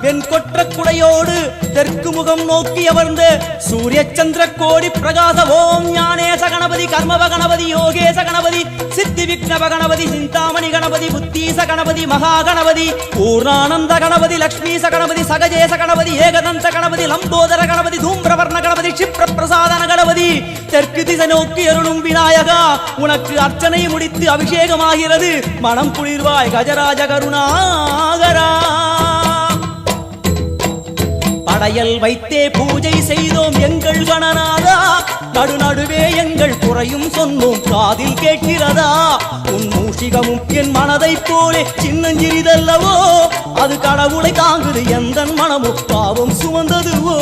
வெண்கொற்ற குடையோடு தெற்கு முகம் நோக்கி அமர்ந்து சூரிய சந்திர கோடி பிரகாச ஓம் ஞானேச கணபதி கர்மவ கணபதி யோகேச கணபதி சித்தி விக்னவ கணபதி சிந்தாமணி கணபதி புத்தீச கணபதி மகா கணபதி பூர்ணானந்த கணபதி லக்ஷ்மீச கணபதி சகஜேச கணபதி ஏகதந்த கணபதி லம்போதர கணபதி தூம்பிரவர்ண கணபதி க்ஷிப்ர பிரசாதன கணபதி தெற்கு திசை நோக்கி அருளும் விநாயகா உனக்கு அர்ச்சனை முடித்து அபிஷேகமாகிறது மனம் குளிர்வாய் கஜராஜ கருணாகரா படையல் வைத்தே பூஜை செய்தோம் எங்கள் கணநாதா நடுநடுவே எங்கள் குறையும் சொன்னோம் காதில் கேட்கிறதா உன் மூஷிகமும் என் மனதை போலே சின்னஞ்சிறிதல்லவோ அது கடவுளை தாங்குது எந்த மனமோ பாவம் சுமந்ததுவோ